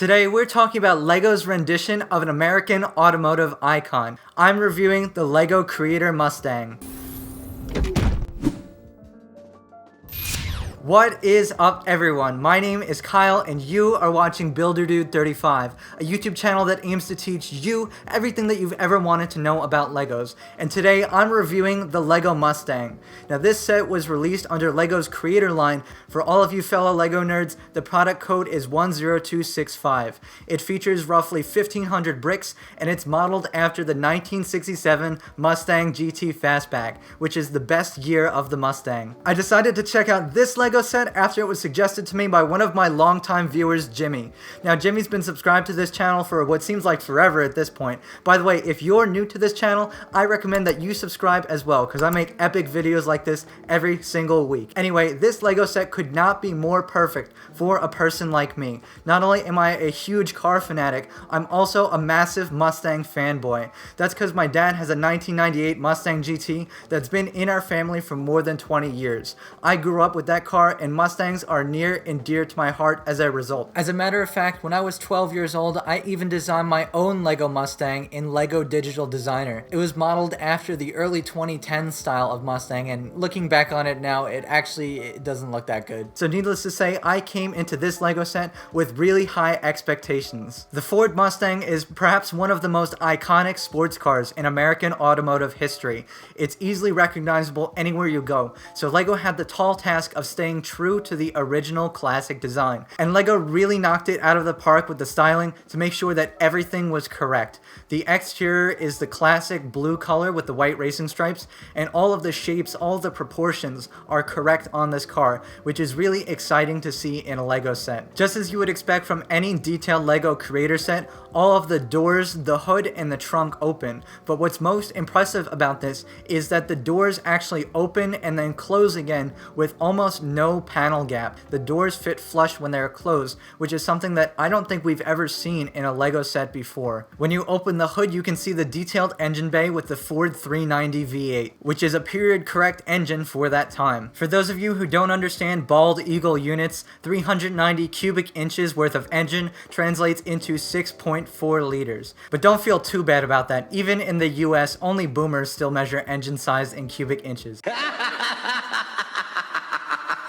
Today we're talking about LEGO's rendition of an American automotive icon. I'm reviewing the LEGO Creator Mustang. What is up, everyone? My name is Kyle and you are watching BuilderDude35, a YouTube channel that aims to teach you everything that you've ever wanted to know about Legos. And today I'm reviewing the LEGO Mustang. Now this set was released under LEGO's creator line. For all of you fellow LEGO nerds, the product code is 10265. It features roughly 1,500 bricks and it's modeled after the 1967 Mustang GT Fastback, which is the best year of the Mustang. I decided to check out this LEGO set after it was suggested to me by one of my longtime viewers, Jimmy. Now Jimmy's been subscribed to this channel for what seems like forever at this point. By the way, if you're new to this channel, I recommend that you subscribe as well because I make epic videos like this every single week. Anyway, this LEGO set could not be more perfect for a person like me. Not only am I a huge car fanatic, I'm also a massive Mustang fanboy. That's because my dad has a 1998 Mustang GT that's been in our family for more than 20 years. I grew up with that car and Mustangs are near and dear to my heart as a result. As a matter of fact, when I was 12 years old, I even designed my own LEGO Mustang in LEGO Digital Designer. It was modeled after the early 2010s style of Mustang, and looking back on it now, it doesn't look that good. So needless to say, I came into this LEGO set with really high expectations. The Ford Mustang is perhaps one of the most iconic sports cars in American automotive history. It's easily recognizable anywhere you go, so LEGO had the tall task of staying true to the original classic design. And LEGO really knocked it out of the park with the styling to make sure that everything was correct. The exterior is the classic blue color with the white racing stripes, and all of the shapes, all of the proportions are correct on this car, which is really exciting to see in a LEGO set. Just as you would expect from any detailed LEGO creator set, all of the doors, the hood, and the trunk open. But what's most impressive about this is that the doors actually open and then close again with almost no panel gap. The doors fit flush when they're closed, which is something that I don't think we've ever seen in a LEGO set before. When you open the hood, you can see the detailed engine bay with the Ford 390 V8, which is a period correct engine for that time. For those of you who don't understand bald eagle units, 390 cubic inches worth of engine translates into 6.4 liters. But don't feel too bad about that. Even in the US, only boomers still measure engine size in cubic inches.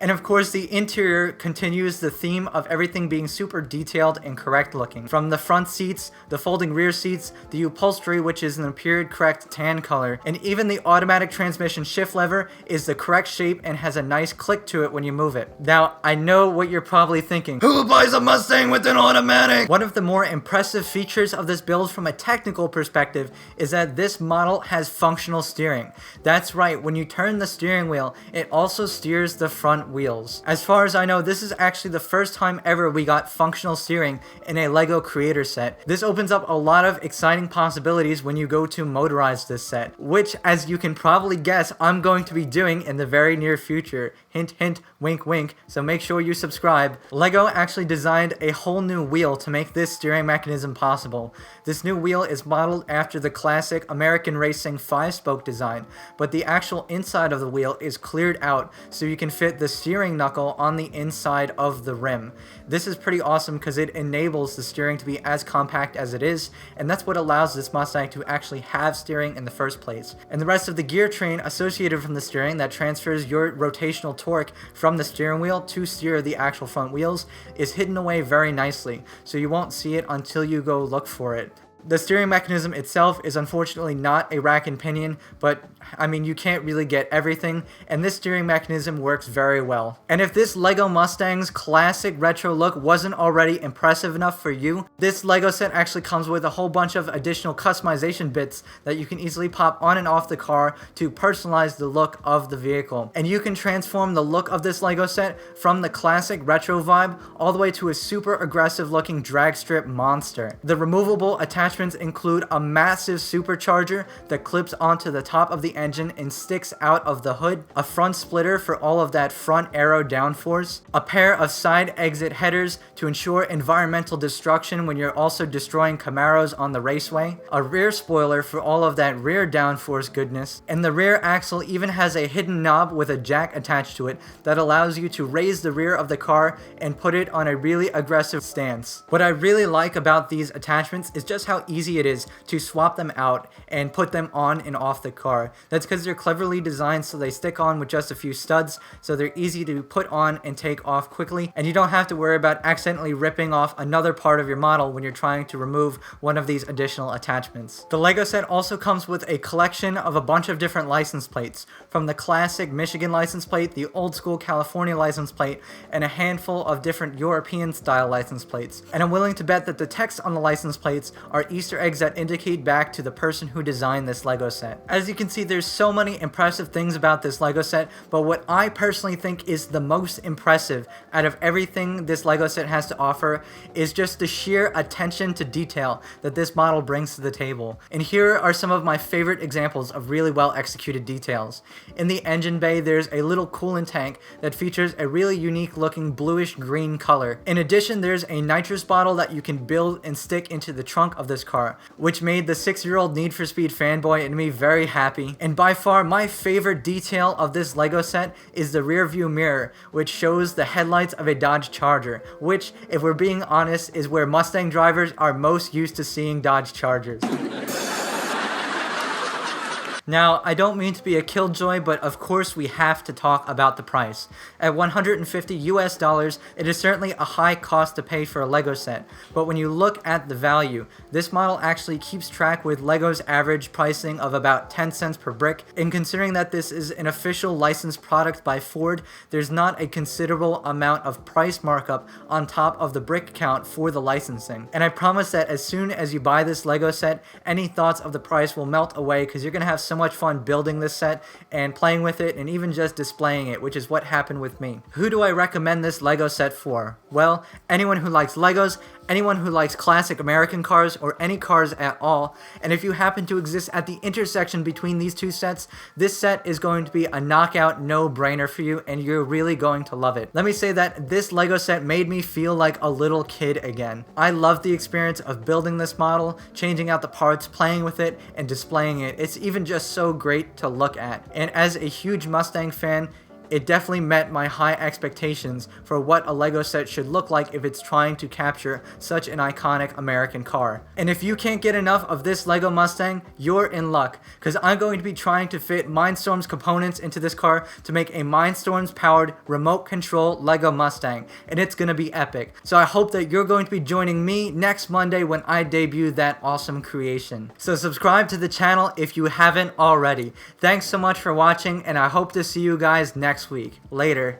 And of course, the interior continues the theme of everything being super detailed and correct looking. From the front seats, the folding rear seats, the upholstery, which is in a period correct tan color, and even the automatic transmission shift lever is the correct shape and has a nice click to it when you move it. Now, I know what you're probably thinking. Who buys a Mustang with an automatic? One of the more impressive features of this build from a technical perspective is that this model has functional steering. That's right, when you turn the steering wheel, it also steers the front wheels. As far as I know, this is actually the first time ever we got functional steering in a LEGO creator set. This opens up a lot of exciting possibilities when you go to motorize this set, which, as you can probably guess, I'm going to be doing in the very near future. Hint, hint, wink, wink, so make sure you subscribe. LEGO actually designed a whole new wheel to make this steering mechanism possible. This new wheel is modeled after the classic American racing 5-spoke design, but the actual inside of the wheel is cleared out so you can fit the steering knuckle on the inside of the rim. This is pretty awesome because it enables the steering to be as compact as it is, and that's what allows this Mustang to actually have steering in the first place. And the rest of the gear train associated from the steering that transfers your rotational torque from the steering wheel to steer the actual front wheels is hidden away very nicely, so you won't see it until you go look for it. The steering mechanism itself is unfortunately not a rack and pinion, but I mean, you can't really get everything, and this steering mechanism works very well. And if this LEGO Mustang's classic retro look wasn't already impressive enough for you, this LEGO set actually comes with a whole bunch of additional customization bits that you can easily pop on and off the car to personalize the look of the vehicle. And you can transform the look of this LEGO set from the classic retro vibe all the way to a super aggressive looking drag strip monster. The removable attachments include a massive supercharger that clips onto the top of the the engine and sticks out of the hood, a front splitter for all of that front aero downforce, a pair of side exit headers to ensure environmental destruction when you're also destroying Camaros on the raceway, a rear spoiler for all of that rear downforce goodness, and the rear axle even has a hidden knob with a jack attached to it that allows you to raise the rear of the car and put it on a really aggressive stance. What I really like about these attachments is just how easy it is to swap them out and put them on and off the car. That's because they're cleverly designed so they stick on with just a few studs, so they're easy to put on and take off quickly, and you don't have to worry about accidentally ripping off another part of your model when you're trying to remove one of these additional attachments. The LEGO set also comes with a collection of a bunch of different license plates, from the classic Michigan license plate, the old school California license plate, and a handful of different European style license plates. And I'm willing to bet that the text on the license plates are Easter eggs that indicate back to the person who designed this LEGO set. As you can see, there's so many impressive things about this LEGO set, but what I personally think is the most impressive out of everything this LEGO set has to offer is just the sheer attention to detail that this model brings to the table. And here are some of my favorite examples of really well executed details. In the engine bay, there's a little coolant tank that features a really unique looking bluish green color. In addition, there's a nitrous bottle that you can build and stick into the trunk of this car, which made the 6-year-old Need for Speed fanboy and me very happy. And by far my favorite detail of this LEGO set is the rear view mirror, which shows the headlights of a Dodge Charger, which, if we're being honest, is where Mustang drivers are most used to seeing Dodge Chargers. Now, I don't mean to be a killjoy, but of course we have to talk about the price. At $150 US, it is certainly a high cost to pay for a LEGO set, but when you look at the value, this model actually keeps track with LEGO's average pricing of about 10 cents per brick, and considering that this is an official licensed product by Ford, there's not a considerable amount of price markup on top of the brick count for the licensing. And I promise that as soon as you buy this LEGO set, any thoughts of the price will melt away because you're going to have so much fun building this set and playing with it and even just displaying it, which is what happened with me. Who do I recommend this LEGO set for? Well, anyone who likes LEGOs, anyone who likes classic American cars, or any cars at all. And if you happen to exist at the intersection between these two sets, this set is going to be a knockout no-brainer for you, and you're really going to love it. Let me say that this LEGO set made me feel like a little kid again. I loved the experience of building this model, changing out the parts, playing with it, and displaying it. It's even just so great to look at. And as a huge Mustang fan, it definitely met my high expectations for what a LEGO set should look like if it's trying to capture such an iconic American car. And if you can't get enough of this LEGO Mustang, you're in luck, because I'm going to be trying to fit Mindstorm's components into this car to make a Mindstorm's powered remote control LEGO Mustang, and it's going to be epic. So I hope that you're going to be joining me next Monday when I debut that awesome creation. So subscribe to the channel if you haven't already. Thanks so much for watching, and I hope to see you guys next week. Later.